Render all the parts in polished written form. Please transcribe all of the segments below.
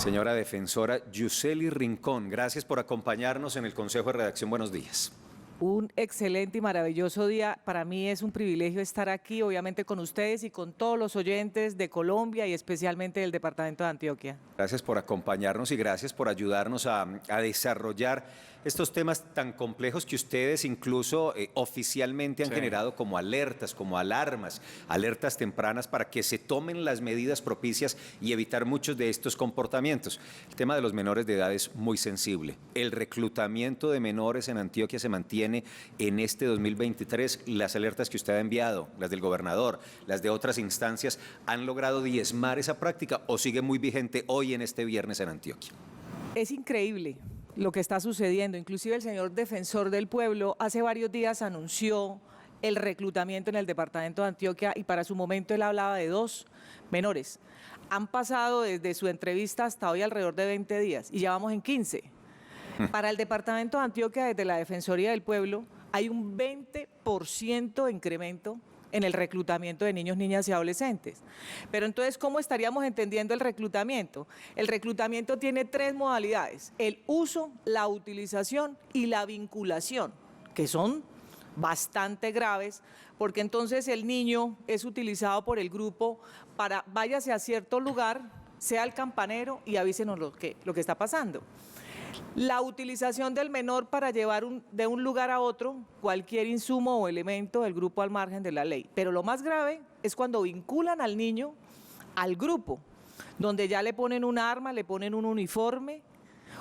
Señora defensora Yuseli Rincón, gracias por acompañarnos en el Consejo de Redacción. Buenos días. Un excelente y maravilloso día. Para mí es un privilegio estar aquí, obviamente con ustedes y con todos los oyentes de Colombia y especialmente del departamento de Antioquia. Gracias por acompañarnos y gracias por ayudarnos a desarrollar estos temas tan complejos que ustedes incluso oficialmente han generado como alertas, como alarmas, alertas tempranas para que se tomen las medidas propicias y evitar muchos de estos comportamientos. El tema de los menores de edad es muy sensible. El reclutamiento de menores en Antioquia se mantiene en este 2023. Las alertas que usted ha enviado, las del gobernador, las de otras instancias, ¿han logrado diezmar esa práctica o sigue muy vigente hoy en este viernes en Antioquia? Es increíble lo que está sucediendo. Inclusive el señor defensor del pueblo hace varios días anunció el reclutamiento en el departamento de Antioquia y para su momento él hablaba de 2 menores. Han pasado desde su entrevista hasta hoy alrededor de 20 días y ya vamos en 15. Para el departamento de Antioquia, desde la Defensoría del Pueblo, hay un 20% de incremento en el reclutamiento de niños, niñas y adolescentes. Pero entonces, ¿cómo estaríamos entendiendo el reclutamiento? El reclutamiento tiene 3 modalidades: el uso, la utilización y la vinculación, que son bastante graves, porque entonces el niño es utilizado por el grupo para váyase a cierto lugar, sea el campanero y avísenos lo que está pasando. La utilización del menor para llevar de un lugar a otro cualquier insumo o elemento del grupo al margen de la ley. Pero lo más grave es cuando vinculan al niño al grupo, donde ya le ponen un arma, le ponen un uniforme,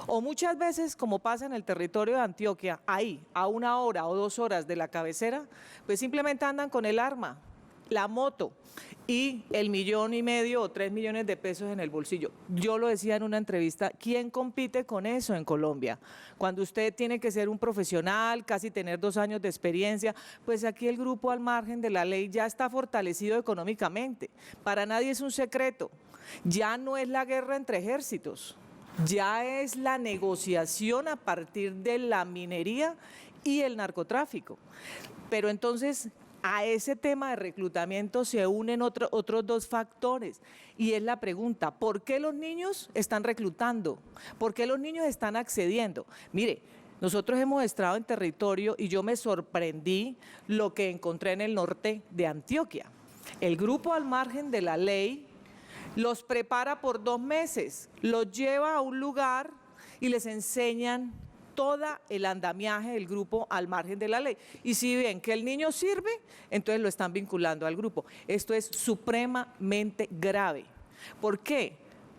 o muchas veces, como pasa en el territorio de Antioquia, ahí, a 1 hora o 2 horas de la cabecera, pues simplemente andan con el arma, la moto y el 1,5 millones o 3 millones de pesos en el bolsillo. Yo lo decía en una entrevista, ¿quién compite con eso en Colombia? Cuando usted tiene que ser un profesional, casi tener 2 años de experiencia, pues aquí el grupo al margen de la ley ya está fortalecido económicamente. Para nadie es un secreto, ya no es la guerra entre ejércitos, ya es la negociación a partir de la minería y el narcotráfico. Pero entonces, a ese tema de reclutamiento se unen otros 2 factores y es la pregunta: ¿por qué los niños están reclutando? ¿Por qué los niños están accediendo? Mire, nosotros hemos estado en territorio y yo me sorprendí lo que encontré en el norte de Antioquia. El grupo al margen de la ley los prepara por 2 meses, los lleva a un lugar y les enseñan todo el andamiaje del grupo al margen de la ley. Y si ven que el niño sirve, entonces lo están vinculando al grupo. Esto es supremamente grave. ¿Por qué?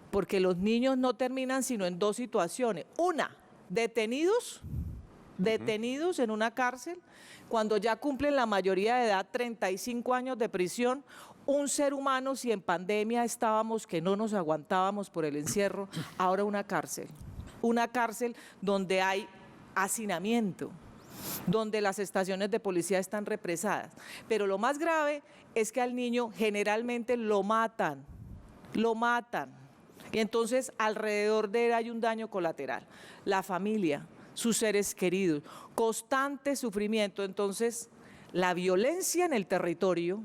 Porque los niños no terminan sino en 2 situaciones. Una, detenidos en una cárcel, cuando ya cumplen la mayoría de edad, 35 años de prisión. Un ser humano, si en pandemia estábamos que no nos aguantábamos por el encierro, ahora una cárcel donde hay hacinamiento, donde las estaciones de policía están represadas. Pero lo más grave es que al niño generalmente lo matan. Y entonces alrededor de él hay un daño colateral. La familia, sus seres queridos, constante sufrimiento. Entonces, la violencia en el territorio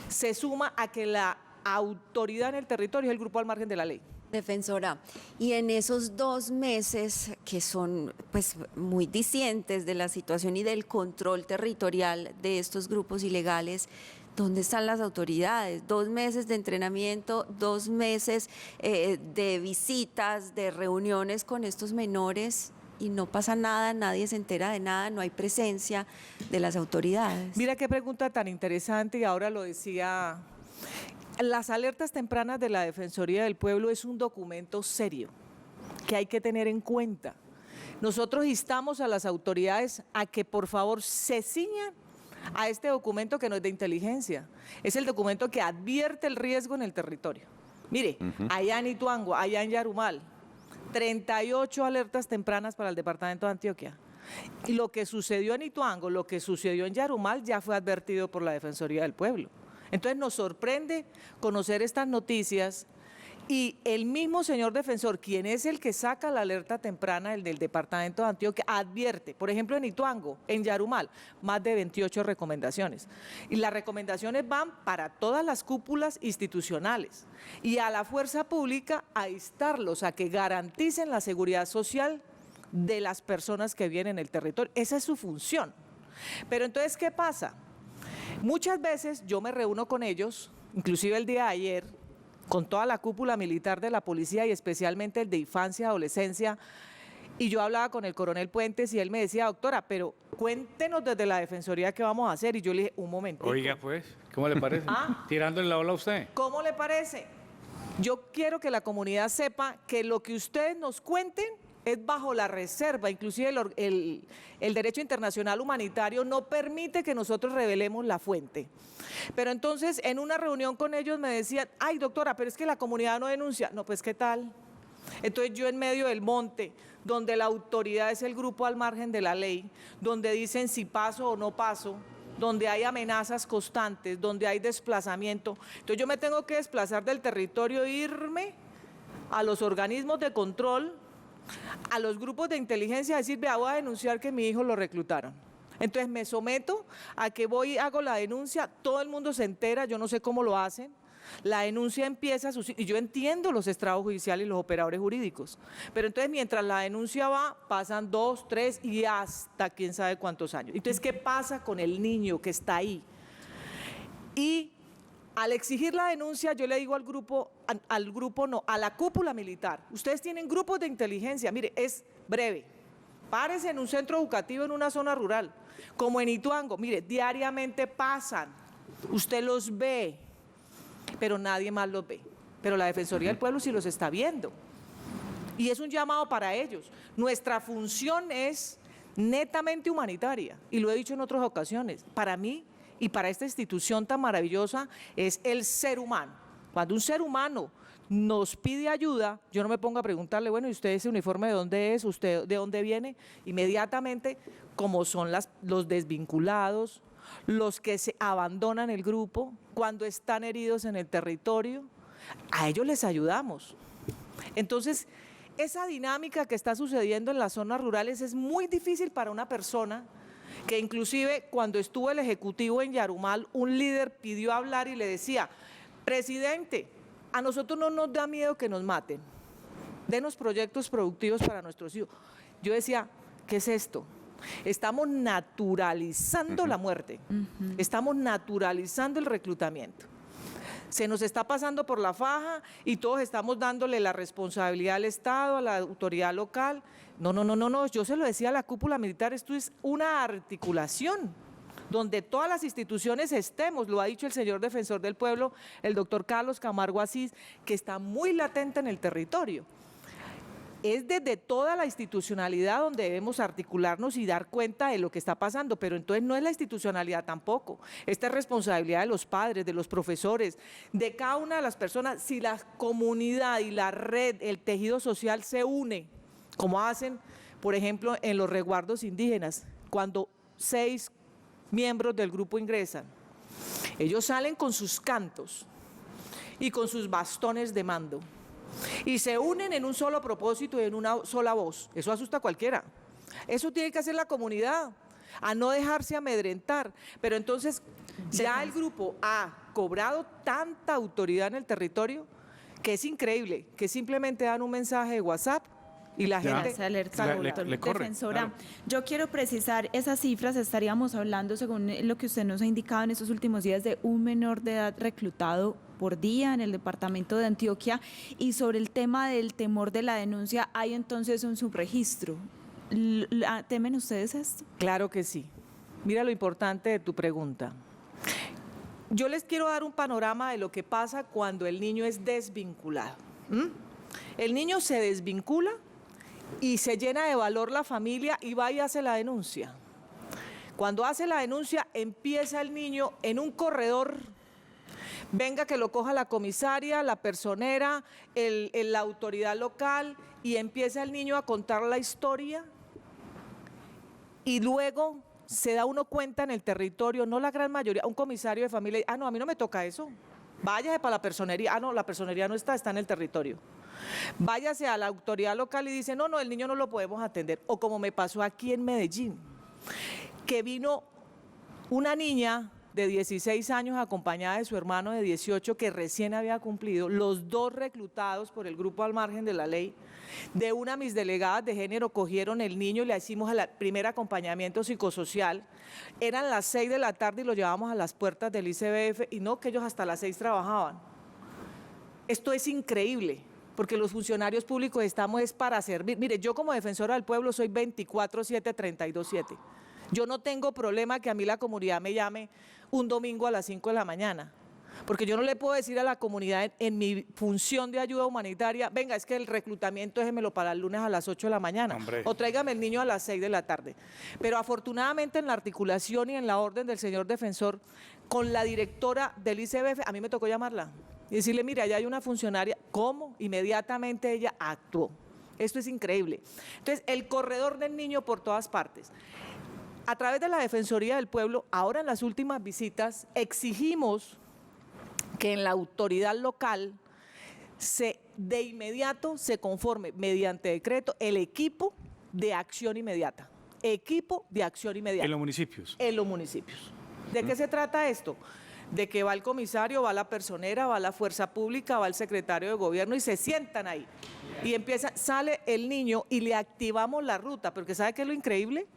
se suma a que la autoridad en el territorio es el grupo al margen de la ley. Defensora, y en esos 2 meses que son pues muy discientes de la situación y del control territorial de estos grupos ilegales, ¿dónde están las autoridades? 2 meses de entrenamiento, 2 meses de visitas, de reuniones con estos menores y no pasa nada, nadie se entera de nada, no hay presencia de las autoridades. Mira qué pregunta tan interesante y ahora lo decía. Las alertas tempranas de la Defensoría del Pueblo es un documento serio que hay que tener en cuenta. Nosotros instamos a las autoridades a que por favor se ciñan a este documento que no es de inteligencia. Es el documento que advierte el riesgo en el territorio. Mire, allá en Ituango, allá en Yarumal, 38 alertas tempranas para el departamento de Antioquia. Y lo que sucedió en Ituango, lo que sucedió en Yarumal ya fue advertido por la Defensoría del Pueblo. Entonces nos sorprende conocer estas noticias Y el mismo señor defensor, quien es el que saca la alerta temprana del departamento de Antioquia, advierte, por ejemplo en Ituango, en Yarumal, más de 28 recomendaciones. Y las recomendaciones van para todas las cúpulas institucionales y a la fuerza pública a instarlos a que garanticen la seguridad social de las personas que viven en el territorio. Esa es su función. Pero entonces, ¿qué pasa? Muchas veces yo me reúno con ellos, inclusive el día de ayer, con toda la cúpula militar de la policía y especialmente el de infancia, adolescencia, y yo hablaba con el coronel Puentes y él me decía, doctora, pero cuéntenos desde la Defensoría qué vamos a hacer. Y yo le dije, un momento. Oiga, pues, ¿cómo le parece? Tirándole la bola a usted. ¿Cómo le parece? Yo quiero que la comunidad sepa que lo que ustedes nos cuenten es bajo la reserva, inclusive el derecho internacional humanitario no permite que nosotros revelemos la fuente. Pero entonces en una reunión con ellos me decían, ay doctora, pero es que la comunidad no denuncia. No, pues ¿qué tal? Entonces yo en medio del monte, donde la autoridad es el grupo al margen de la ley, donde dicen si paso o no paso, donde hay amenazas constantes, donde hay desplazamiento, entonces yo me tengo que desplazar del territorio, irme a los organismos de control, a los grupos de inteligencia, decir, vea, voy a denunciar que mi hijo lo reclutaron. Entonces me someto a que voy y hago la denuncia, todo el mundo se entera, yo no sé cómo lo hacen, la denuncia empieza, y yo entiendo los estrados judiciales y los operadores jurídicos, pero entonces mientras la denuncia va, pasan 2, 3 y hasta quién sabe cuántos años. Entonces, ¿qué pasa con el niño que está ahí? Y al exigir la denuncia, yo le digo a la cúpula militar, ustedes tienen grupos de inteligencia, mire, es breve, párese en un centro educativo en una zona rural, como en Ituango, mire, diariamente pasan, usted los ve, pero nadie más los ve, pero la Defensoría del Pueblo sí los está viendo, y es un llamado para ellos. Nuestra función es netamente humanitaria, y lo he dicho en otras ocasiones, para mí, y para esta institución tan maravillosa es el ser humano. Cuando un ser humano nos pide ayuda, yo no me pongo a preguntarle, bueno, ¿y usted ese uniforme de dónde es? ¿Usted de dónde viene? Inmediatamente, como son los desvinculados, los que se abandonan el grupo, cuando están heridos en el territorio, a ellos les ayudamos. Entonces, esa dinámica que está sucediendo en las zonas rurales es muy difícil para una persona que inclusive cuando estuvo el Ejecutivo en Yarumal, un líder pidió hablar y le decía, presidente, a nosotros no nos da miedo que nos maten, denos proyectos productivos para nuestros hijos. Yo decía, ¿qué es esto? Estamos naturalizando la muerte, estamos naturalizando el reclutamiento. Se nos está pasando por la faja y todos estamos dándole la responsabilidad al Estado, a la autoridad local. No, yo se lo decía a la cúpula militar, esto es una articulación donde todas las instituciones estemos, lo ha dicho el señor defensor del pueblo, el doctor Carlos Camargo Asís, que está muy latente en el territorio. Es desde toda la institucionalidad donde debemos articularnos y dar cuenta de lo que está pasando, pero entonces no es la institucionalidad tampoco, esta es responsabilidad de los padres, de los profesores, de cada una de las personas. Si la comunidad y la red, el tejido social se une, como hacen, por ejemplo, en los resguardos indígenas, cuando 6 miembros del grupo ingresan, ellos salen con sus cantos y con sus bastones de mando, y se unen en un solo propósito y en una sola voz. Eso asusta a cualquiera. Eso tiene que hacer la comunidad, a no dejarse amedrentar. Pero entonces ya el grupo ha cobrado tanta autoridad en el territorio que es increíble, que simplemente dan un mensaje de WhatsApp y la gente se alerta. le corre, Defensora, claro. yo quiero precisar esas cifras. Estaríamos hablando, según lo que usted nos ha indicado en estos últimos días, de un menor de edad reclutado por día en el departamento de Antioquia. Y sobre el tema del temor de la denuncia, hay entonces un subregistro. ¿Temen ustedes esto? Claro que sí. Mira lo importante de tu pregunta. Yo les quiero dar un panorama de lo que pasa cuando el niño es desvinculado. El niño se desvincula y se llena de valor la familia y va y hace la denuncia. Cuando hace la denuncia, empieza el niño en un corredor, venga que lo coja la comisaria, la personera, la autoridad local, y empieza el niño a contar la historia, y luego se da uno cuenta en el territorio, no la gran mayoría, un comisario de familia, no, a mí no me toca eso. váyase para la personería. Ah, no, la personería no está en el territorio. Váyase a la autoridad local y dice, no, el niño no lo podemos atender. O como me pasó aquí en Medellín, que vino una niña de 16 años acompañada de su hermano de 18 que recién había cumplido, los dos reclutados por el grupo Al Margen de la Ley. De una de mis delegadas de género cogieron el niño y le hicimos el primer acompañamiento psicosocial. Eran las 6 de la tarde y lo llevamos a las puertas del ICBF y no, que ellos hasta las 6 trabajaban. Esto es increíble, porque los funcionarios públicos estamos es para servir. Mire, yo como defensora del pueblo soy 24/7, 32/7. Yo no tengo problema que a mí la comunidad me llame un domingo a las 5 de la mañana, porque yo no le puedo decir a la comunidad en mi función de ayuda humanitaria, venga, es que el reclutamiento déjemelo para el lunes a las 8 de la mañana, Hombre. o tráigame el niño a las 6 de la tarde. Pero afortunadamente en la articulación y en la orden del señor defensor, con la directora del ICBF, a mí me tocó llamarla y decirle, mira, allá hay una funcionaria, ¿cómo? Inmediatamente ella actuó. Esto es increíble. Entonces, el corredor del niño por todas partes. A través de la Defensoría del Pueblo, ahora en las últimas visitas, exigimos que en la autoridad local de inmediato se conforme mediante decreto el equipo de acción inmediata. Equipo de acción inmediata. En los municipios. En los municipios. ¿De qué se trata esto? De que va el comisario, va la personera, va la fuerza pública, va el secretario de gobierno y se sientan ahí. Y sale el niño y le activamos la ruta, porque ¿sabe qué es lo increíble?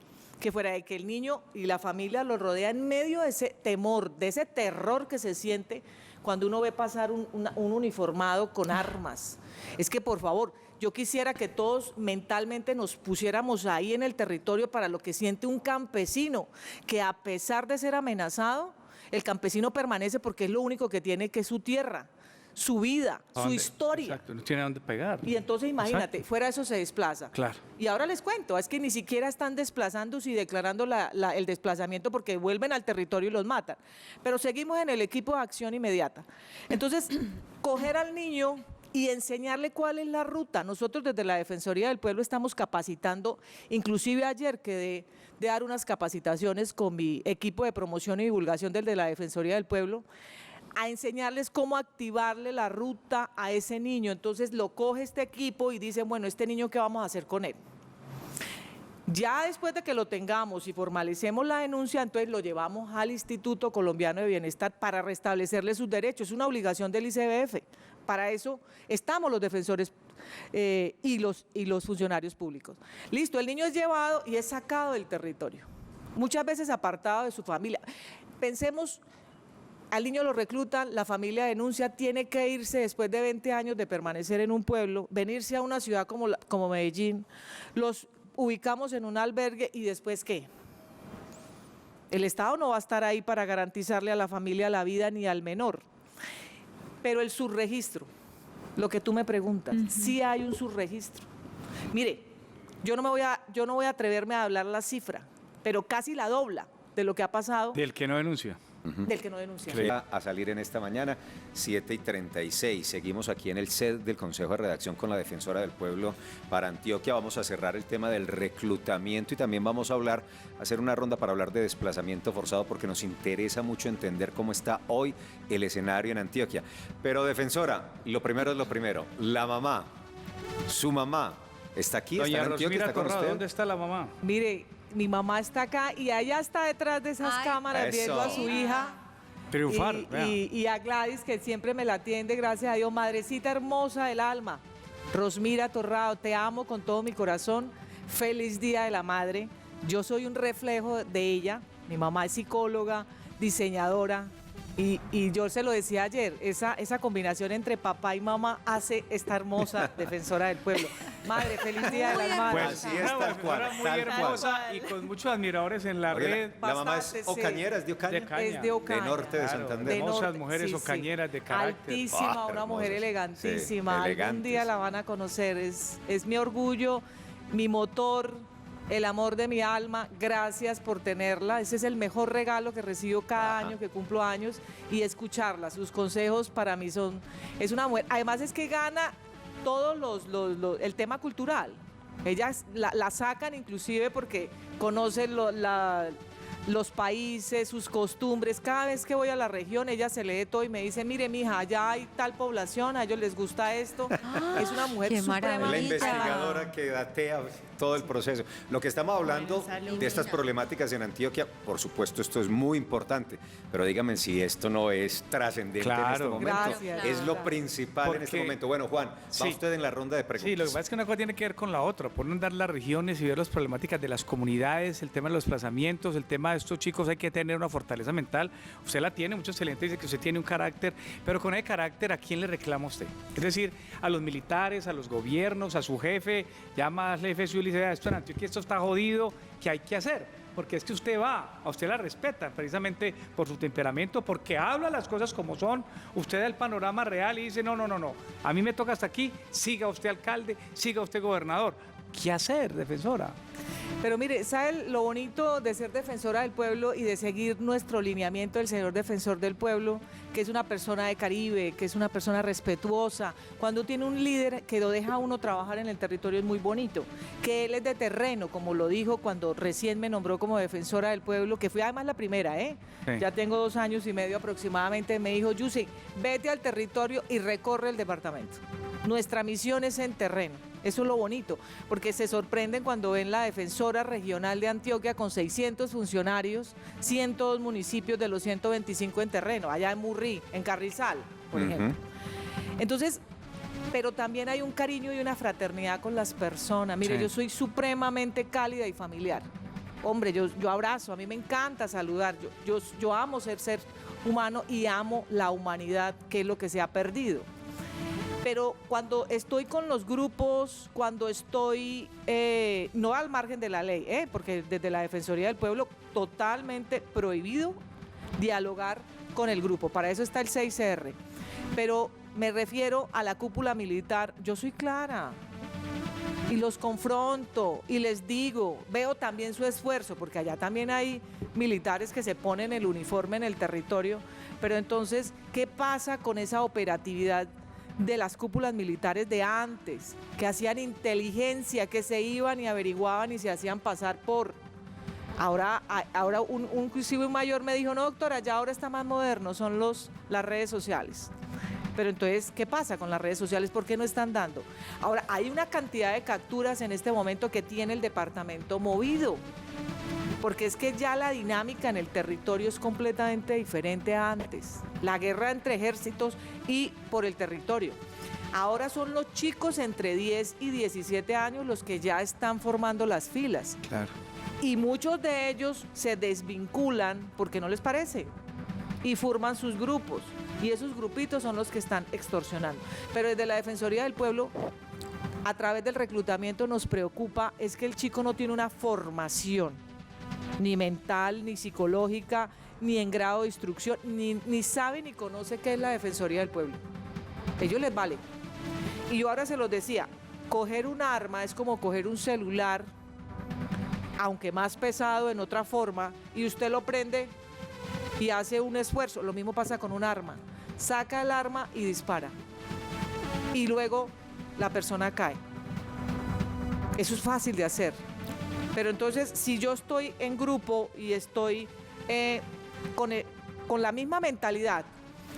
Que fuera de que el niño y la familia lo rodea en medio de ese temor, de ese terror que se siente cuando uno ve pasar un uniformado con armas. Es que, por favor, yo quisiera que todos mentalmente nos pusiéramos ahí en el territorio para lo que siente un campesino, que a pesar de ser amenazado, el campesino permanece porque es lo único que tiene, que es su tierra, su vida, su historia. Exacto, no tiene a dónde pegar. Y entonces imagínate, Exacto. fuera de eso se desplaza. Claro. Y ahora les cuento, es que ni siquiera están desplazándose y declarando el desplazamiento porque vuelven al territorio y los matan. Pero seguimos en el equipo de acción inmediata. Entonces, coger al niño y enseñarle cuál es la ruta. Nosotros desde la Defensoría del Pueblo estamos capacitando, inclusive ayer quedé de dar unas capacitaciones con mi equipo de promoción y divulgación desde la Defensoría del Pueblo, a enseñarles cómo activarle la ruta a ese niño. Entonces lo coge este equipo y dicen, bueno, este niño, ¿qué vamos a hacer con él? Ya después de que lo tengamos y formalicemos la denuncia, entonces lo llevamos al Instituto Colombiano de Bienestar para restablecerle sus derechos. Es una obligación del ICBF. Para eso estamos los defensores y los funcionarios públicos. Listo, el niño es llevado y es sacado del territorio, muchas veces apartado de su familia. Pensemos, al niño lo reclutan, la familia denuncia, tiene que irse después de 20 años de permanecer en un pueblo, venirse a una ciudad como Medellín, los ubicamos en un albergue y después ¿qué? El Estado no va a estar ahí para garantizarle a la familia la vida ni al menor. Pero el subregistro, lo que tú me preguntas, sí hay un subregistro. Mire, yo no voy a atreverme a hablar la cifra, pero casi la dobla de lo que ha pasado. Del que no denuncia. Del que no denuncia. Va a salir en esta mañana, 7:36. Seguimos aquí en el set del Consejo de Redacción con la Defensora del Pueblo para Antioquia. Vamos a cerrar el tema del reclutamiento y también vamos a hacer una ronda para hablar de desplazamiento forzado porque nos interesa mucho entender cómo está hoy el escenario en Antioquia. Pero, Defensora, lo primero es lo primero. La mamá, su mamá, ¿está aquí? ¿Está Doña en Antioquia? Rosmira ¿Está con Corrado, usted? ¿dónde está la mamá? Mire, mi mamá está acá y allá está detrás de esas cámaras Eso. viendo a su hija. Triunfar. vea. Y a Gladys, que siempre me la atiende, gracias a Dios, madrecita hermosa del alma. Rosmira Torrado, te amo con todo mi corazón. Feliz Día de la Madre. Yo soy un reflejo de ella. Mi mamá es psicóloga, diseñadora. Y yo se lo decía ayer, esa combinación entre papá y mamá hace esta hermosa defensora del pueblo. Madre, feliz Día de las Madres. Pues sí, es tal cual, Una muy tal hermosa cual. y con muchos admiradores en la Oye, red. la mamá es Bastante, sí. Ocañera, ¿es de Ocaña? De Caña. Es de Ocaña. De norte de Claro, Santander. De hermosas norte, mujeres sí, ocañeras de carácter. Altísima, una mujer hermosas. elegantísima. Sí, Algún día la van a conocer. Es mi orgullo, mi motor, el amor de mi alma. Gracias por tenerla. Ese es el mejor regalo que recibo cada año que cumplo años, y escucharla. Sus consejos para mí es una mujer. Además es que gana todos el tema cultural. Ellas la sacan inclusive porque conocen los países, sus costumbres. Cada vez que voy a la región, ella se lee todo y me dice, mire, mija, allá hay tal población, a ellos les gusta esto. Es una mujer qué Es supremamente... la investigadora que datea todo el proceso. Lo que estamos hablando de estas problemáticas en Antioquia, por supuesto, esto es muy importante, pero dígame si esto no es trascendente en este Claro. momento. Gracias. Es lo principal en este Porque- momento. Bueno, Juan, va Sí. usted en la ronda de preguntas. Sí, lo que pasa es que una cosa tiene que ver con la otra. Poner a andar las regiones y ver las problemáticas de las comunidades, el tema de los desplazamientos, el tema de estos chicos, hay que tener una fortaleza mental. Usted la tiene, mucho excelente, dice que usted tiene un carácter, pero con ese carácter, ¿a quién le reclama usted? Es decir, a los militares, a los gobiernos, a su jefe, llama al jefe suyo y le dice, esto en Antioquia, esto está jodido, ¿qué hay que hacer? Porque es que usted va, a usted la respeta precisamente por su temperamento, porque habla las cosas como son, usted da el panorama real y dice, no, a mí me toca hasta aquí, siga usted alcalde, siga usted gobernador. ¿Qué hacer, defensora? Pero mire, ¿sabe lo bonito de ser defensora del pueblo y de seguir nuestro lineamiento del señor defensor del pueblo, que es una persona de Caribe, que es una persona respetuosa? Cuando tiene un líder que lo deja a uno trabajar en el territorio es muy bonito, que él es de terreno, como lo dijo cuando recién me nombró como defensora del pueblo, que fui además la primera, Sí. Ya tengo 2 años y medio aproximadamente, me dijo, Yusi, vete al territorio y recorre el departamento. Nuestra misión es en terreno. Eso es lo bonito, porque se sorprenden cuando ven la defensora regional de Antioquia con 600 funcionarios, 102 municipios de los 125 en terreno, allá en Murrí, en Carrizal, por ejemplo. Entonces, pero también hay un cariño y una fraternidad con las personas. Mire, Sí. yo soy supremamente cálida y familiar. Hombre, yo abrazo, a mí me encanta saludar, yo amo ser humano y amo la humanidad, que es lo que se ha perdido. Pero cuando estoy con los grupos, cuando estoy, no al margen de la ley, porque desde la Defensoría del Pueblo totalmente prohibido dialogar con el grupo, para eso está el 6R. Pero me refiero a la cúpula militar, yo soy clara y los confronto y les digo, veo también su esfuerzo, porque allá también hay militares que se ponen el uniforme en el territorio, pero entonces, ¿qué pasa con esa operatividad de las cúpulas militares de antes, que hacían inteligencia, que se iban y averiguaban y se hacían pasar por... Ahora inclusive un mayor me dijo, no doctora, ya ahora está más moderno, son las redes sociales. Pero entonces, ¿qué pasa con las redes sociales? ¿Por qué no están dando? Ahora, hay una cantidad de capturas en este momento que tiene el departamento movido, porque es que ya la dinámica en el territorio es completamente diferente a antes. La guerra entre ejércitos y por el territorio. Ahora son los chicos entre 10 y 17 años los que ya están formando las filas. Claro. Y muchos de ellos se desvinculan porque no les parece y forman sus grupos. Y esos grupitos son los que están extorsionando. Pero desde la Defensoría del Pueblo, a través del reclutamiento nos preocupa es que el chico no tiene una formación ni mental, ni psicológica, ni en grado de instrucción, ni sabe ni conoce qué es la Defensoría del Pueblo. Ellos les vale. Y yo ahora se los decía, coger un arma es como coger un celular, aunque más pesado en otra forma, y usted lo prende y hace un esfuerzo. Lo mismo pasa con un arma. Saca el arma y dispara. Y luego la persona cae. Eso es fácil de hacer. Pero entonces, si yo estoy en grupo y estoy con la misma mentalidad,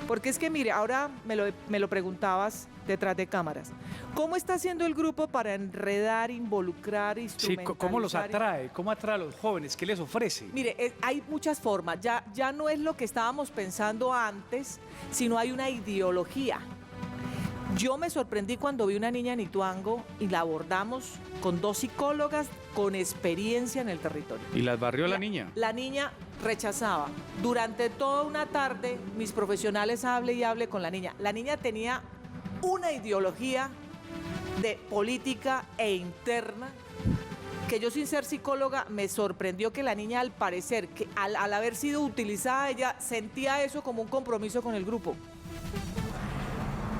porque es que mire, ahora me lo preguntabas detrás de cámaras, ¿cómo está haciendo el grupo para enredar, involucrar, Sí, instrumentalizar? ¿cómo los atrae? ¿Cómo atrae a los jóvenes? ¿Qué les ofrece? Mire, hay muchas formas, ya no es lo que estábamos pensando antes, sino hay una ideología. Yo me sorprendí cuando vi una niña en Ituango y la abordamos con 2 psicólogas con experiencia en el territorio. ¿Y las barrió la niña? La niña rechazaba. Durante toda una tarde, mis profesionales hable y hable con la niña. La niña tenía una ideología de política e interna que yo, sin ser psicóloga, me sorprendió que la niña, al parecer, que al haber sido utilizada, ella sentía eso como un compromiso con el grupo.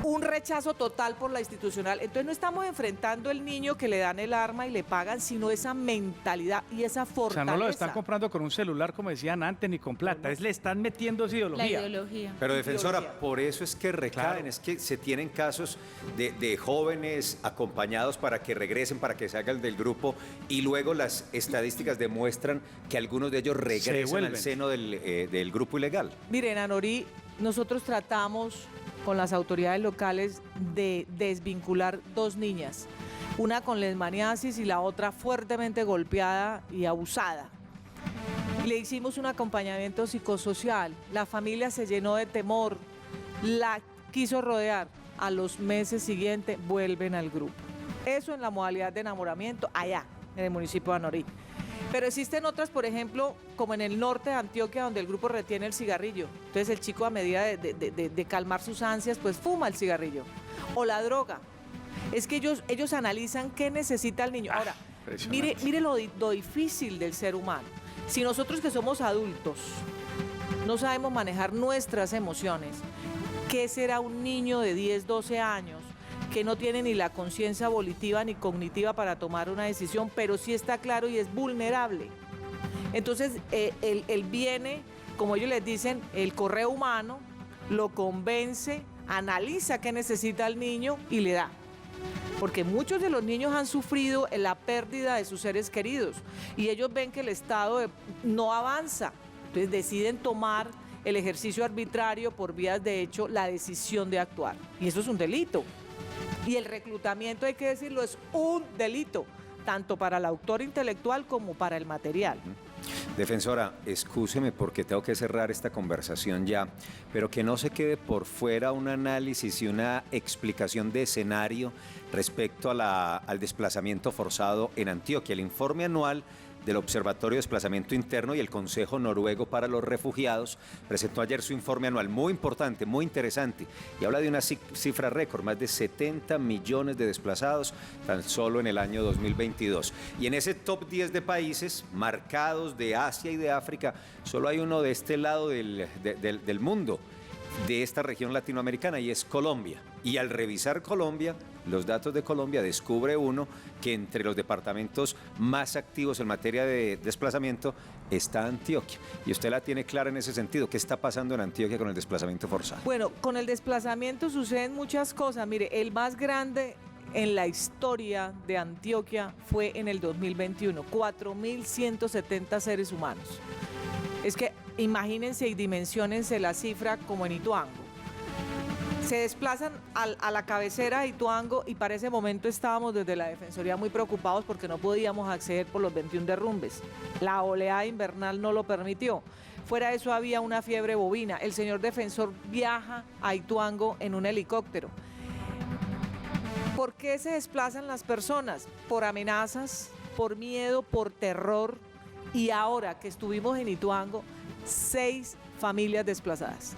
un rechazo total por la institucional. Entonces no estamos enfrentando el niño que le dan el arma y le pagan, sino esa mentalidad y esa O fortaleza. sea, no lo están comprando con un celular, como decían antes, ni con plata. Le están metiendo esa ideología. La ideología. Pero defensora, Ideología. por eso es que recaen, Claro. es que se tienen casos de jóvenes acompañados para que regresen, para que salgan del grupo, y luego las estadísticas demuestran que algunos de ellos regresan al vuelven. seno del grupo ilegal. Miren, Anorí, nosotros tratamos con las autoridades locales de desvincular 2 niñas, una con leishmaniasis y la otra fuertemente golpeada y abusada. Le hicimos un acompañamiento psicosocial, la familia se llenó de temor, la quiso rodear, a los meses siguientes vuelven al grupo. Eso en la modalidad de enamoramiento allá, en el municipio de Anorí. Pero existen otras, por ejemplo, como en el norte de Antioquia, donde el grupo retiene el cigarrillo. Entonces el chico, a medida de calmar sus ansias, pues fuma el cigarrillo. O la droga. Es que ellos analizan qué necesita el niño. Ahora, impresionante. mire lo difícil del ser humano. Si nosotros que somos adultos no sabemos manejar nuestras emociones, ¿qué será un niño de 10, 12 años que no tiene ni la conciencia volitiva ni cognitiva para tomar una decisión, pero sí está claro y es vulnerable? Entonces, él viene, como ellos les dicen, el correo humano, lo convence, analiza qué necesita el niño y le da. Porque muchos de los niños han sufrido la pérdida de sus seres queridos y ellos ven que el Estado no avanza. Entonces deciden tomar el ejercicio arbitrario, por vías de hecho, la decisión de actuar. Y eso es un delito. Y el reclutamiento, hay que decirlo, es un delito, tanto para el autor intelectual como para el material. Defensora, excúseme porque tengo que cerrar esta conversación ya, pero que no se quede por fuera un análisis y una explicación de escenario respecto al desplazamiento forzado en Antioquia. El informe anual del Observatorio de Desplazamiento Interno y el Consejo Noruego para los Refugiados presentó ayer su informe anual, muy importante, muy interesante, y habla de una cifra récord, más de 70 millones de desplazados tan solo en el año 2022. Y en ese top 10 de países marcados de Asia y de África, solo hay uno de este lado del mundo, de esta región latinoamericana, y es Colombia. Y al revisar Colombia, los datos de Colombia, descubre uno que entre los departamentos más activos en materia de desplazamiento está Antioquia. Y usted la tiene clara en ese sentido. ¿Qué está pasando en Antioquia con el desplazamiento forzado? Bueno, con el desplazamiento suceden muchas cosas. Mire, el más grande en la historia de Antioquia fue en el 2021, 4.170 seres humanos. Es que imagínense y dimensionense la cifra como en Ituango. Se desplazan a la cabecera de Ituango y para ese momento estábamos desde la Defensoría muy preocupados porque no podíamos acceder por los 21 derrumbes. La oleada invernal no lo permitió. Fuera de eso había una fiebre bovina. El señor defensor viaja a Ituango en un helicóptero. ¿Por qué se desplazan las personas? Por amenazas, por miedo, por terror. Y ahora que estuvimos en Ituango, 6 familias desplazadas.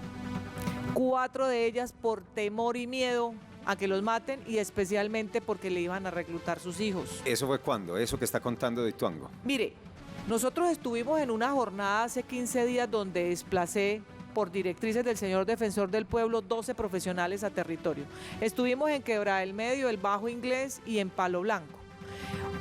4 de ellas por temor y miedo a que los maten y especialmente porque le iban a reclutar sus hijos. ¿Eso fue cuándo? ¿Eso que está contando de Ituango? Mire, nosotros estuvimos en una jornada hace 15 días donde desplacé por directrices del señor defensor del pueblo 12 profesionales a territorio. Estuvimos en Quebrada del Medio, el Bajo Inglés y en Palo Blanco.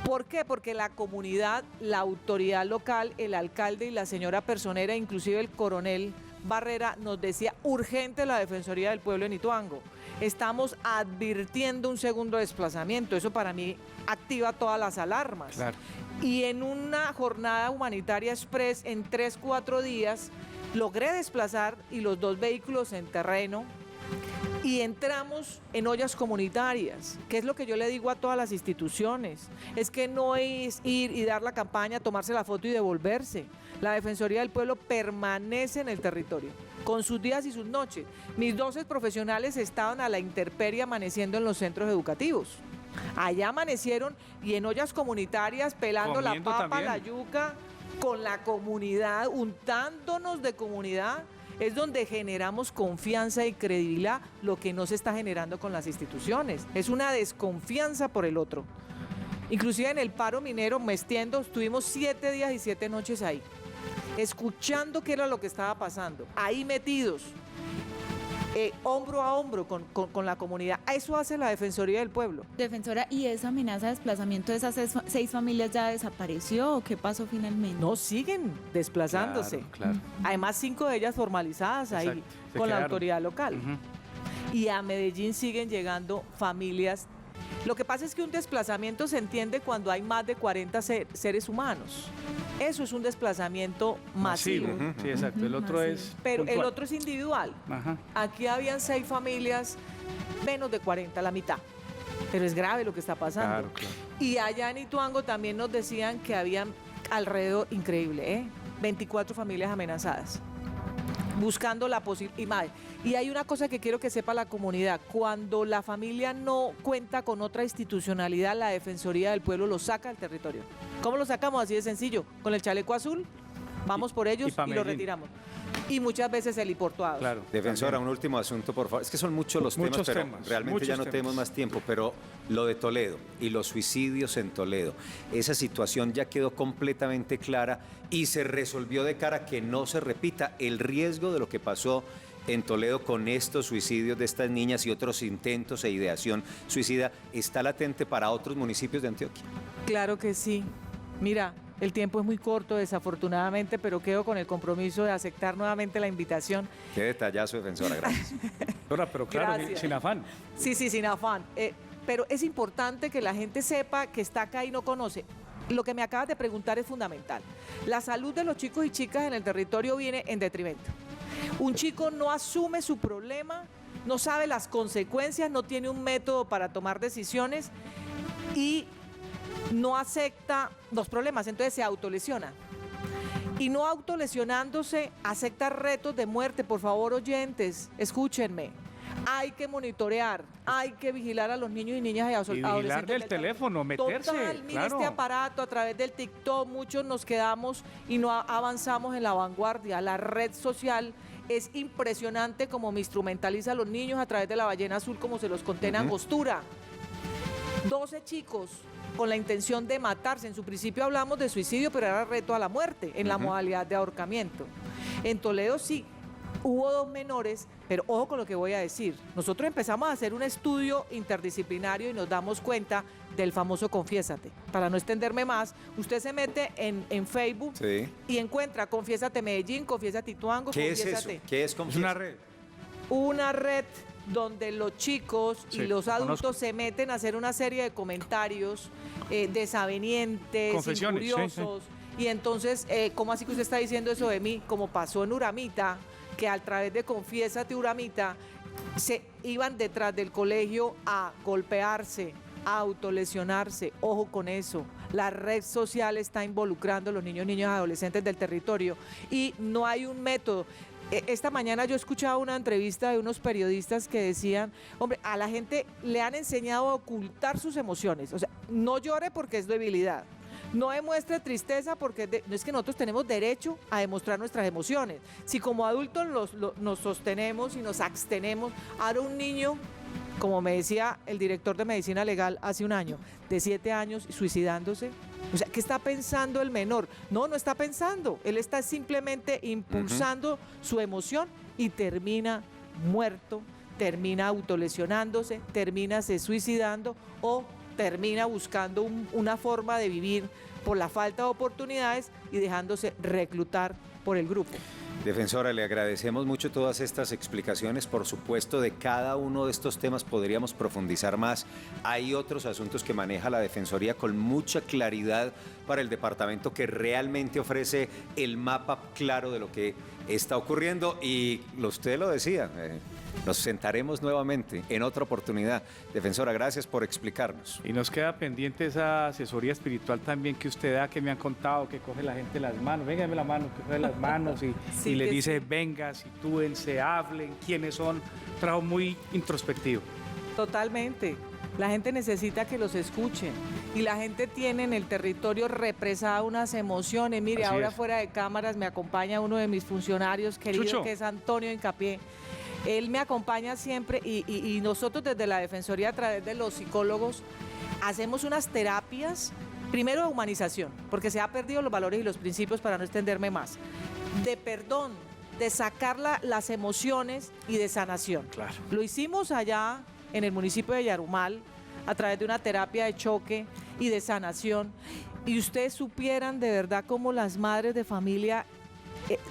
¿Por qué? Porque la comunidad, la autoridad local, el alcalde y la señora personera, inclusive el coronel Barrera, nos decía urgente la Defensoría del Pueblo en Ituango. Estamos advirtiendo un segundo desplazamiento. Eso para mí activa todas las alarmas. Claro. Y en una jornada humanitaria express, en 3-4 días, logré desplazar y los 2 vehículos en terreno y entramos en ollas comunitarias, que es lo que yo le digo a todas las instituciones. Es que no es ir y dar la campaña, tomarse la foto y devolverse. La Defensoría del Pueblo permanece en el territorio, con sus días y sus noches. Mis 12 profesionales estaban a la intemperie amaneciendo en los centros educativos. Allá amanecieron y en ollas comunitarias, pelando Comiendo la papa, también. la yuca, con la comunidad, untándonos de comunidad. Es donde generamos confianza y credibilidad, lo que no se está generando con las instituciones. Es una desconfianza por el otro. Inclusive en el paro minero, Mestiendo, estuvimos 7 días y 7 noches ahí, escuchando qué era lo que estaba pasando, ahí metidos. hombro a hombro con la comunidad. Eso hace la Defensoría del Pueblo. Defensora, ¿y esa amenaza de desplazamiento de esas 6 familias ya desapareció o qué pasó finalmente? No, siguen desplazándose. Claro. Además, 5 de ellas formalizadas ahí Exacto, se con la quedaron. autoridad local. Ujú. Y a Medellín siguen llegando familias. Lo que pasa es que un desplazamiento se entiende cuando hay más de 40 seres humanos. Eso es un desplazamiento masivo. Sí, exacto. El otro Masivo. es Pero el puntual. otro es individual. Ajá. Aquí habían 6 familias, menos de 40, la mitad. Pero es grave lo que está pasando. Claro. Y allá en Ituango también nos decían que habían alrededor, increíble, 24 familias amenazadas, buscando la posibilidad. Y hay una cosa que quiero que sepa la comunidad: cuando la familia no cuenta con otra institucionalidad, la Defensoría del Pueblo lo saca del territorio. ¿Cómo lo sacamos? Así de sencillo, con el chaleco azul, vamos por ellos pa' y lo Medellín. retiramos. Y muchas veces el importuado. Claro. Defensora, también. un último asunto, por favor. Es que son muchos los Muchos temas, pero temas, realmente ya muchos no temas. tenemos más tiempo. Pero lo de Toledo y los suicidios en Toledo, esa situación ya quedó completamente clara y se resolvió de cara a que no se repita el riesgo de lo que pasó en Toledo con estos suicidios de estas niñas y otros intentos e ideación suicida. ¿Está latente para otros municipios de Antioquia? Claro que sí. Mira, el tiempo es muy corto, desafortunadamente, pero quedo con el compromiso de aceptar nuevamente la invitación. Qué detallazo, defensora, gracias. Doctora, pero claro, Gracias. sin afán. Sí, sin afán. Pero es importante que la gente sepa que está acá y no conoce. Lo que me acabas de preguntar es fundamental. La salud de los chicos y chicas en el territorio viene en detrimento. Un chico no asume su problema, no sabe las consecuencias, no tiene un método para tomar decisiones y no acepta los problemas, entonces se autolesiona. Y no autolesionándose, acepta retos de muerte. Por favor, oyentes, escúchenme. Hay que monitorear, hay que vigilar a los niños y niñas y adolescentes. vigilarle el del teléfono, meterse, Total, mire claro. este aparato a través del TikTok, muchos nos quedamos y no avanzamos en la vanguardia. La red social es impresionante como me instrumentaliza a los niños a través de la ballena azul, como se los conté en Angostura. 12 chicos con la intención de matarse. En su principio hablamos de suicidio, pero era reto a la muerte en la modalidad de ahorcamiento. En Toledo sí, hubo 2 menores, pero ojo con lo que voy a decir. Nosotros empezamos a hacer un estudio interdisciplinario y nos damos cuenta del famoso Confiésate. Para no extenderme más, usted se mete en Facebook Sí. y encuentra Confiésate Medellín, Confiésate Ituango, ¿Qué es eso? Confiésate. ¿Qué es Es confianza? una red. Una red donde los chicos y Sí, los adultos conozco. se meten a hacer una serie de comentarios desavenientes, Confesiones, sí, injuriosos. Y entonces, ¿cómo así que usted está diciendo eso de mí? Como pasó en Uramita, que a través de Confiésate Uramita se iban detrás del colegio a golpearse, a autolesionarse. Ojo con eso. La red social está involucrando a los niños y adolescentes del territorio y no hay un método. Esta mañana yo escuchaba una entrevista de unos periodistas que decían, hombre, a la gente le han enseñado a ocultar sus emociones. O sea, no llore porque es debilidad. No demuestre tristeza porque no es que nosotros tenemos derecho a demostrar nuestras emociones. Si como adultos nos sostenemos y nos abstenemos, ahora un niño, como me decía el director de medicina legal hace un año, de 7 años suicidándose. O sea, ¿qué está pensando el menor? No está pensando. Él está simplemente impulsando su emoción y termina muerto, termina autolesionándose, termina se suicidando o termina buscando una forma de vivir por la falta de oportunidades y dejándose reclutar por el grupo. Defensora, le agradecemos mucho todas estas explicaciones. Por supuesto, de cada uno de estos temas podríamos profundizar más. Hay otros asuntos que maneja la Defensoría con mucha claridad para el departamento, que realmente ofrece el mapa claro de lo que está ocurriendo. Y usted lo decía, nos sentaremos nuevamente en otra oportunidad. Defensora, gracias por explicarnos. Y nos queda pendiente esa asesoría espiritual también que usted da, que me han contado, que coge la gente las manos, venga, dame la mano, que coge las manos y, Sí, y le que dice, sí. venga, sitúense, hablen, quiénes son. Trabajo muy introspectivo. Totalmente. La gente necesita que los escuchen y la gente tiene en el territorio represada unas emociones. Mire, Así ahora es. fuera de cámaras me acompaña uno de mis funcionarios queridos, Chucho. que es Antonio Hincapié. Él me acompaña siempre y nosotros desde la Defensoría, a través de los psicólogos, hacemos unas terapias, primero de humanización, porque se han perdido los valores y los principios, para no extenderme más, de perdón, de sacar las emociones y de sanación. Claro. Lo hicimos allá en el municipio de Yarumal a través de una terapia de choque y de sanación. Y ustedes supieran de verdad cómo las madres de familia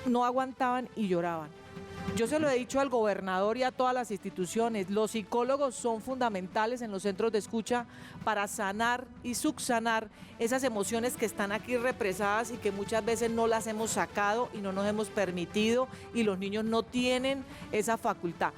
no aguantaban y lloraban. Yo se lo he dicho al gobernador y a todas las instituciones, los psicólogos son fundamentales en los centros de escucha para sanar y subsanar esas emociones que están aquí represadas y que muchas veces no las hemos sacado y no nos hemos permitido y los niños no tienen esa facultad.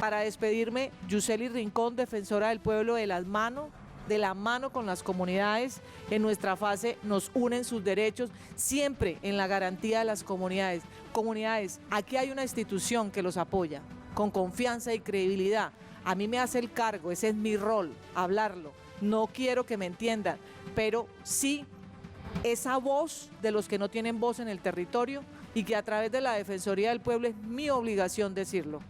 Para despedirme, Yuseli Rincón, defensora del pueblo, de la mano con las comunidades. En nuestra fase nos unen sus derechos, siempre en la garantía de las comunidades. Comunidades, aquí hay una institución que los apoya, con confianza y credibilidad. A mí me hace el cargo, ese es mi rol, hablarlo. No quiero que me entiendan, pero sí esa voz de los que no tienen voz en el territorio y que a través de la Defensoría del Pueblo es mi obligación decirlo.